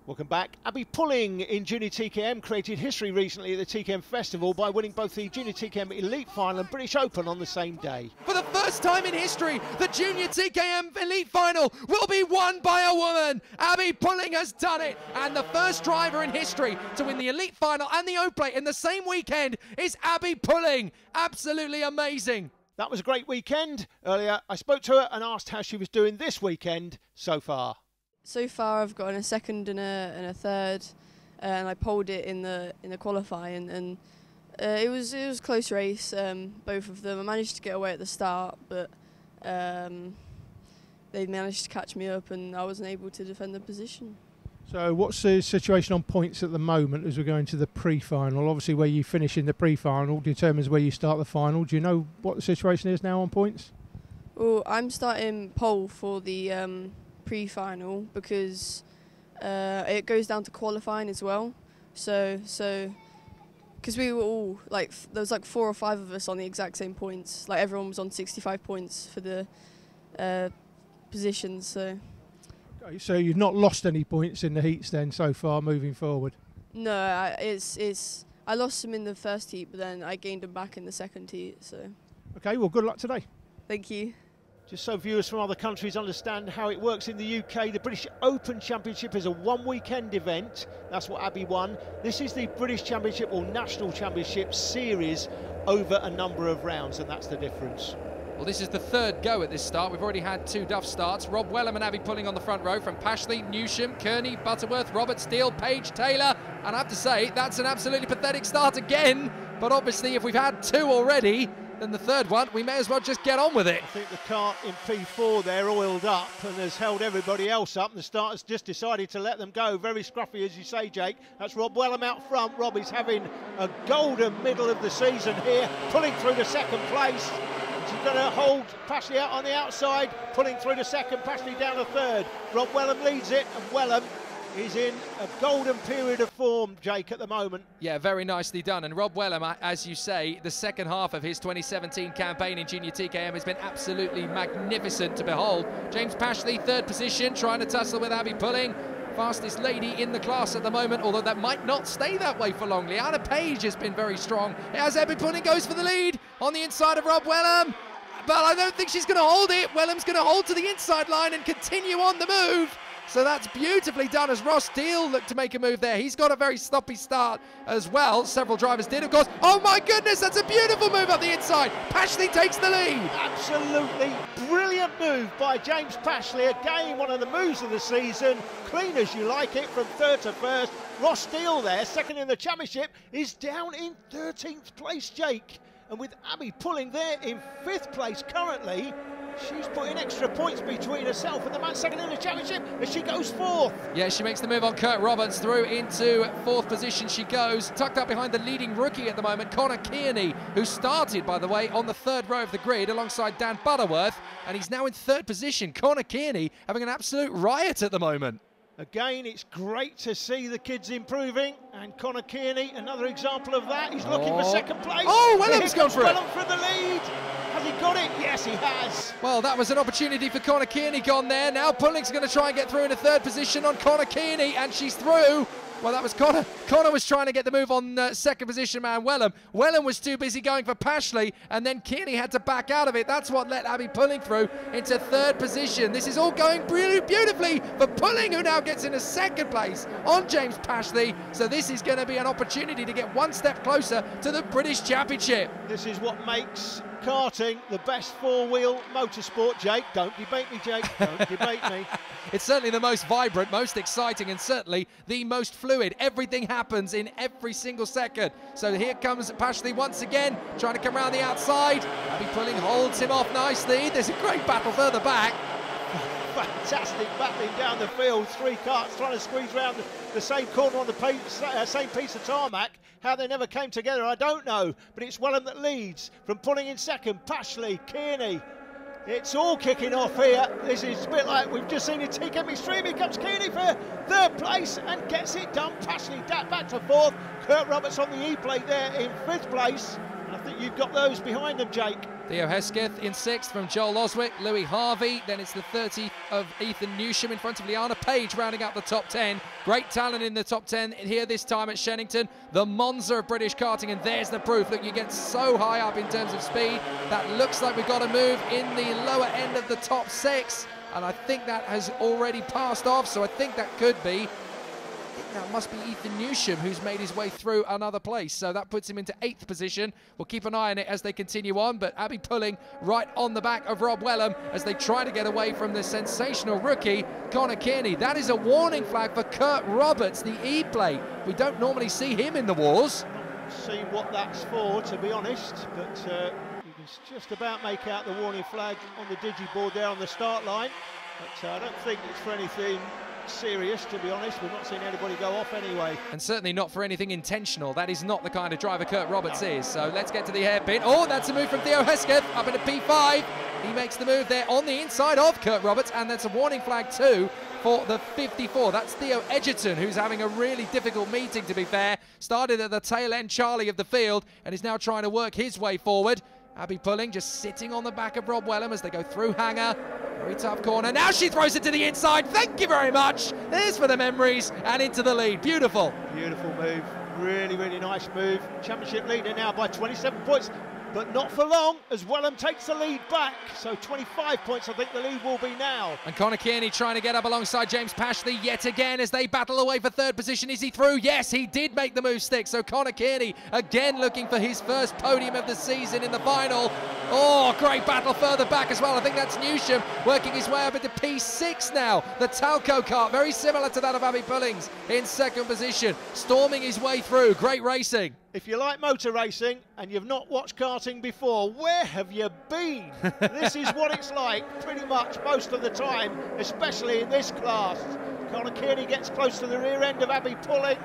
Welcome back. Abby Pulling in Junior TKM created history recently at the TKM Festival by winning both the Junior TKM Elite Final and British Open on the same day. For the first time in history, the Junior TKM Elite Final will be won by a woman. Abby Pulling has done it, and the first driver in history to win the Elite Final and the Open in the same weekend is Abby Pulling. Absolutely amazing. That was a great weekend. Earlier, I spoke to her and asked how she was doing this weekend so far. So far, I've gotten a second and a third, and I poled it in the qualifying, and it was a close race, both of them. I managed to get away at the start, but they managed to catch me up, and I wasn't able to defend the position. So what's the situation on points at the moment as we're going to the pre-final? Obviously, where you finish in the pre-final determines where you start the final. Do you know what the situation is now on points? Well, I'm starting pole for the pre-final because it goes down to qualifying as well. So because we were all there was 4 or 5 of us on the exact same points. Like everyone was on 65 points for the positions. So you've not lost any points in the heats then so far moving forward? No, I lost them in the first heat, but then I gained them back in the second heat. So. Okay, well, good luck today. Thank you. Just so viewers from other countries understand how it works in the UK, the British Open Championship is a one-weekend event. That's what Abby won. This is the British Championship or National Championship series over a number of rounds, and that's the difference. Well, this is the third go at this start. We've already had 2 Duff starts. Rob Wellham and Abby Pulling on the front row from Pashley, Newsham, Kearney, Butterworth, Robert Steele, Page, Taylor. And I have to say, that's an absolutely pathetic start again. But obviously, if we've had 2 already, then the third one, we may as well just get on with it. I think the kart in P4 there oiled up and has held everybody else up, and the starters just decided to let them go. Very scruffy, as you say, Jake. That's Rob Wellham out front. Rob is having a golden middle of the season here, pulling through to second place. She's going to hold Pashley out on the outside, pulling through to second, Pashley down to third. Rob Wellham leads it, and Wellham is in a golden period of form, Jake, at the moment. Yeah, very nicely done. And Rob Wellham, as you say, the second half of his 2017 campaign in Junior TKM has been absolutely magnificent to behold. James Pashley, third position, trying to tussle with Abby Pulling. Fastest lady in the class at the moment, although that might not stay that way for long. Liana Page has been very strong. As Abby Pulling goes for the lead on the inside of Rob Wellham. But I don't think she's going to hold it. Wellham's going to hold to the inside line and continue on the move. So that's beautifully done as Ross Steele looked to make a move there. He's got a very sloppy start as well. Several drivers did, of course. Oh my goodness, that's a beautiful move up the inside. Pashley takes the lead. Absolutely brilliant move by James Pashley. Again, one of the moves of the season. Clean as you like it from third to first. Ross Steele there, second in the championship, is down in 13th place, Jake. And with Abby Pulling there in 5th place currently, she's putting extra points between herself and the man second in the championship as she goes 4th. Yeah, she makes the move on Kurt Roberts, through into 4th position she goes, tucked up behind the leading rookie at the moment, Connor Kearney, who started, by the way, on the 3rd row of the grid alongside Dan Butterworth, and he's now in 3rd position. Connor Kearney having an absolute riot at the moment. Again, it's great to see the kids improving, and Connor Kearney, another example of that. He's looking for second place. Oh, Wellham's gone for it. Wellham for the lead. Has he got it? Yes, he has. Well, that was an opportunity for Connor Kearney gone there. Now Pulling's going to try and get through into 3rd position on Connor Kearney, and she's through. Well, that was Connor. Connor was trying to get the move on 2nd position man Wellham. Wellham was too busy going for Pashley, and then Kearney had to back out of it. That's what let Abby Pulling through into 3rd position. This is all going really beautifully for Pulling, who now gets into 2nd place on James Pashley. So this is going to be an opportunity to get one step closer to the British Championship. This is what makes karting the best 4-wheel motorsport, Jake. Don't debate me, Jake. Don't debate me. It's certainly the most vibrant, most exciting, and certainly the most fluid. Everything happens in every single second. So here comes Pashley once again, trying to come around the outside. Abby Pulling holds him off nicely. There's a great battle further back. Fantastic battling down the field. 3 karts trying to squeeze around the same corner on the same piece of tarmac. How they never came together, I don't know. But it's Wellham that leads from Pulling in 2nd. Pashley, Kearney. It's all kicking off here. This is a bit like we've just seen in TKM Extreme. Here comes Kearney for 3rd place and gets it done. Pashley back to 4th. Kurt Roberts on the E-plate there in 5th place. And I think you've got those behind them, Jake. Theo Hesketh in 6th from Joel Oswick, Louis Harvey, then it's the 30 of Ethan Newsham in front of Liana Page rounding out the top 10. Great talent in the top 10 here this time at Shenington, the Monza of British karting, and there's the proof. Look, you get so high up in terms of speed, that looks like we've got to move in the lower end of the top 6, and I think that has already passed off, so I think that could be. That must be Ethan Newsham, who's made his way through another place. So that puts him into 8th position. We'll keep an eye on it as they continue on. But Abby Pulling right on the back of Rob Wellham as they try to get away from the sensational rookie, Connor Kearney. That is a warning flag for Kurt Roberts, the E-plate. We don't normally see him in the wars. See what that's for, to be honest. But you can just about make out the warning flag on the digiboard there on the start line. But I don't think it's for anything serious, to be honest. We've not seen anybody go off anyway. And certainly not for anything intentional. That is not the kind of driver Kurt Roberts is. So let's get to the hairpin. Oh, that's a move from Theo Hesketh up into P5. He makes the move there on the inside of Kurt Roberts, and that's a warning flag too for the 54. That's Theo Edgerton, who's having a really difficult meeting, to be fair. Started at the tail end, Charlie, of the field, and is now trying to work his way forward. Abby Pulling just sitting on the back of Rob Wellham as they go through Hanger. Very tough corner. Now she throws it to the inside. Thank you very much. There's for the memories and into the lead. Beautiful. Beautiful move. Really, really nice move. Championship leader now by 27 points. But not for long, as Wellham takes the lead back. So 25 points, I think the lead will be now. And Connor Kearney trying to get up alongside James Pashley yet again as they battle away for 3rd position. Is he through? Yes, he did make the move stick. So Connor Kearney again looking for his first podium of the season in the final. Oh, great battle further back as well. I think that's Newsham working his way up into P6 now. The Talco kart, very similar to that of Abby Pullings, in 2nd position, storming his way through. Great racing. If you like motor racing and you've not watched karting before, where have you been? This is what it's like pretty much most of the time, especially in this class. Connor Kearney gets close to the rear end of Abby Pulling,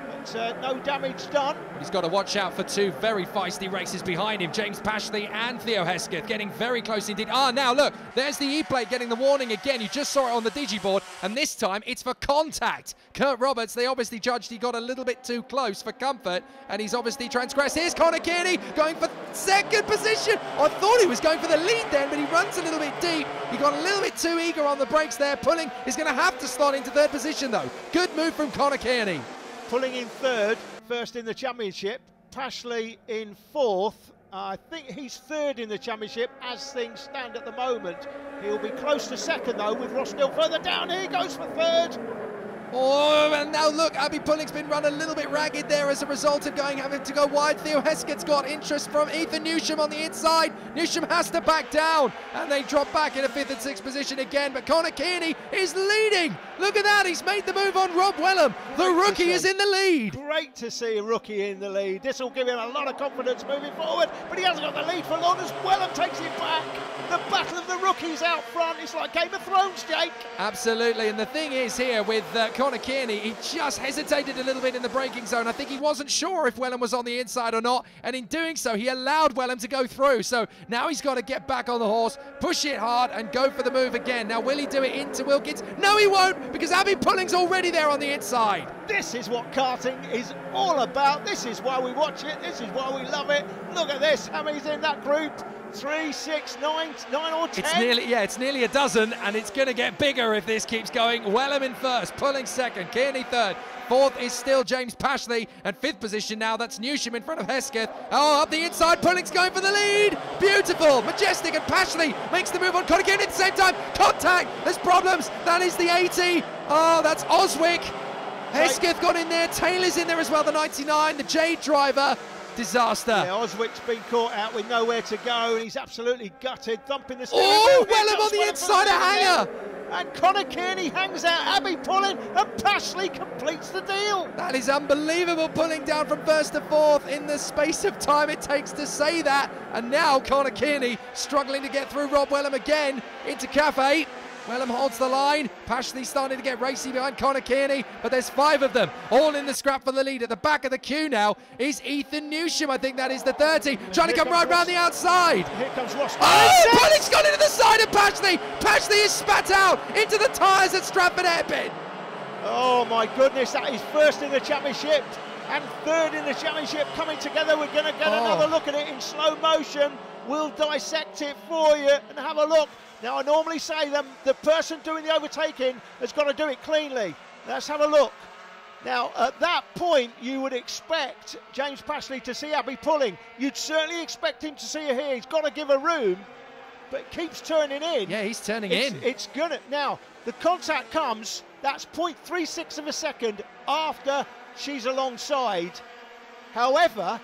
but no damage done. He's got to watch out for 2 very feisty races behind him, James Pashley and Theo Hesketh, getting very close indeed. Ah, now look, there's the E-plate getting the warning again. You just saw it on the digiboard, and this time it's for contact. Kurt Roberts, they obviously judged he got a little bit too close for comfort, and he's obviously transgressed. Here's Connor Kearney going for 2nd position. I thought he was going for the lead then, but he runs a little bit deep. He got a little bit too eager on the brakes there. Pulling is going to have to slot into 3rd position though. Good move from Connor Kearney. Pulling in 3rd, first in the championship. Pashley in 4th. I think he's 3rd in the championship as things stand at the moment. He'll be close to 2nd though, with Ross still further down. Here he goes for 3rd. Oh, and now look, Abby Pulling's been run a little bit ragged there as a result of having to go wide. Theo Hesketh's got interest from Ethan Newsham on the inside. Newsham has to back down, and they drop back in a 5th and 6th position again. But Connor Kearney is leading. Look at that, he's made the move on Rob Wellham. The rookie is in the lead. Great to see a rookie in the lead. This will give him a lot of confidence moving forward, but he hasn't got the lead for long as Wellham takes it back. The battle of the rookies out front. It's like Game of Thrones, Jake. Absolutely, and the thing is here with Connor Kearney, he just hesitated a little bit in the braking zone. I think he wasn't sure if Wellham was on the inside or not, and in doing so, he allowed Wellham to go through. So now he's got to get back on the horse, push it hard, and go for the move again. Now, will he do it into Wilkins? No, he won't, because Abby Pulling's already there on the inside. This is what karting is all about. This is why we watch it. This is why we love it. Look at this, how many's in that group? 3, 6, 9 or 10. It's nearly a dozen, and it's going to get bigger if this keeps going. Wellham in 1st, Pulling 2nd, Kearney 3rd. 4th is still James Pashley, and 5th position now, that's Newsham in front of Hesketh. Oh, up the inside, Pulling's going for the lead. Beautiful, majestic, and Pashley makes the move on Connor Kearney at the same time. Contact, there's problems. That is the 80. Oh, that's Oswick. Hesketh got in there, Taylor's in there as well, the 99, the Jade driver. Disaster. Yeah, Oswick's been caught out with nowhere to go, and he's absolutely gutted, thumping the steering wheel. wheel. Wellham on the inside of Hanger. And Connor Kearney hangs out, Abby Pulling, and Pashley completes the deal. That is unbelievable, Pulling down from 1st to 4th in the space of time it takes to say that. And now Connor Kearney struggling to get through Rob Wellham again into Cafe. Wellham holds the line. Pashley starting to get racy behind Connor Kearney, but there's 5 of them, all in the scrap for the lead. At the back of the queue now is Ethan Newsham. I think that is the 30, trying to come right round the outside. Here comes Ross. Oh, Pulling's gone into the side of Pashley. Pashley is spat out into the tyres at Stratford Hairpin. Oh my goodness, that is 1st in the championship and 3rd in the championship coming together. We're going to get another look at it in slow motion. We'll dissect it for you and have a look. Now, I normally say the person doing the overtaking has got to do it cleanly. Let's have a look. Now, at that point, you would expect James Pashley to see Abby pulling. You'd certainly expect him to see her here. He's got to give her room, but it keeps turning in. Yeah, he's turning in. It's gonna. Now, the contact comes. That's 0.36 of a second after she's alongside. However,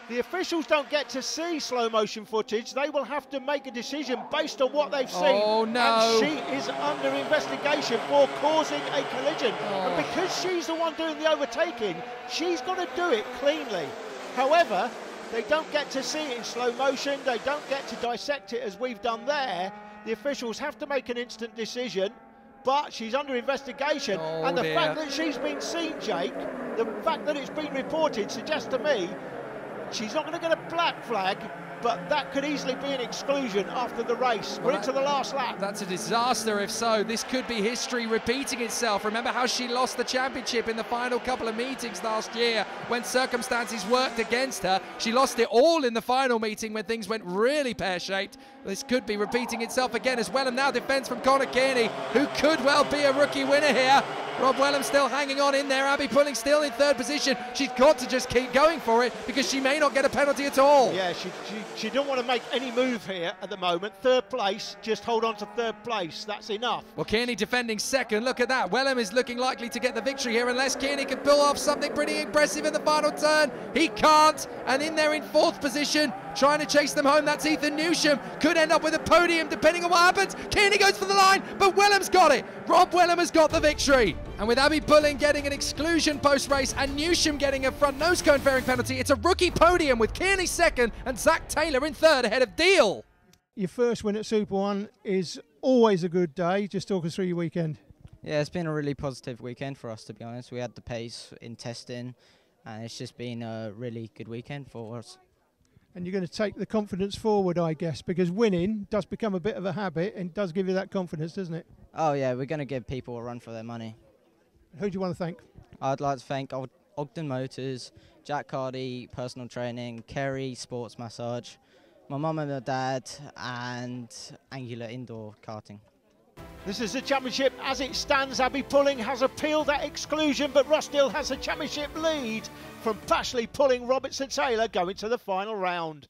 the officials don't get to see slow motion footage. They will have to make a decision based on what they've seen. Oh no. And she is under investigation for causing a collision. And because she's the one doing the overtaking, she's got to do it cleanly. However, they don't get to see it in slow motion. They don't get to dissect it as we've done there. The officials have to make an instant decision, but she's under investigation. And the fact that she's been seen, Jake, the fact that it's been reported suggests to me she's not going to get a black flag, but that could easily be an exclusion after the race. We're into the last lap. That's a disaster if so. This could be history repeating itself. Remember how she lost the championship in the final couple of meetings last year when circumstances worked against her. She lost it all in the final meeting when things went really pear-shaped. This could be repeating itself again as well. And now defence from Connor Kearney, who could well be a rookie winner here. Rob Wellham still hanging on in there. Abby Pulling still in third position. She's got to just keep going for it because she may not get a penalty at all. Yeah, she don't want to make any move here at the moment. Third place, just hold on to third place. That's enough. Well, Kearney defending second. Look at that. Wellham is looking likely to get the victory here unless Kearney can pull off something pretty impressive in the final turn. He can't. And in there in fourth position, trying to chase them home, that's Ethan Newsham. Could end up with a podium depending on what happens. Kearney goes for the line, but Wellham's got it. Rob Wellham has got the victory. And with Abby Pulling getting an exclusion post-race and Newsham getting a front nose cone fairing penalty, it's a rookie podium with Kearney second and Zach Taylor in third ahead of Deal. Your first win at Super One is always a good day. Just talk us through your weekend. Yeah, it's been a really positive weekend for us, to be honest. We had the pace in testing, and it's just been a really good weekend for us. And you're going to take the confidence forward, I guess, because winning does become a bit of a habit and does give you that confidence, doesn't it? Oh, yeah, we're going to give people a run for their money. Who do you want to thank? I'd like to thank Ogden Motors, Jack Cardy, Personal Training, Kerry, Sports Massage, my mum and my dad, and Angular Indoor Karting. This is the championship as it stands. Abby Pulling has appealed that exclusion, but Rossdale has a championship lead from Pashley Pulling, Robertson Taylor going to the final round.